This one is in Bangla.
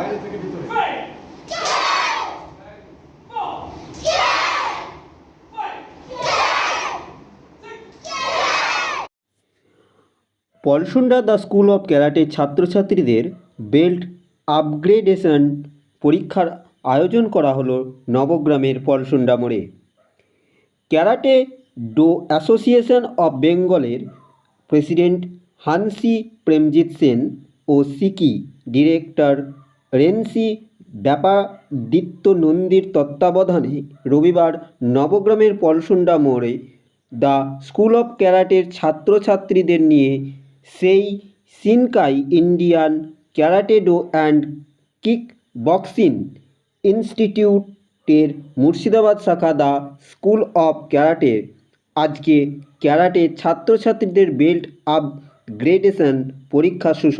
বাইরে থেকে ভিতরে। Palsunda the school of karate ছাত্রছাত্রীদের বেল্ট আপগ্রেডেশন পরীক্ষার আয়োজন করা হলো নবগ্রামের পলসুন্ডা মোড়ে। ক্যারাটে ডো অ্যাসোসিয়েশন অফ বেঙ্গলের প্রেসিডেন্ট হানসি প্রেমজিৎ সেন ও সিকি ডিরেক্টর রেন্সি ব্যাপাদিত্য নন্দীর তত্ত্বাবধানে রবিবার নবগ্রামের পলসুন্ডা মোড়ে দ্য স্কুল অফ ক্যারাটের ছাত্রছাত্রীদের নিয়ে সেই Shinkai Indian karate do and kick boxing ইনস্টিটিউটের মুর্শিদাবাদ শাখা দ্য স্কুল অফ ক্যারাটে আজকে ক্যারাটে ছাত্রছাত্রীদের বেল্ট আপগ্রেডেশন পরীক্ষা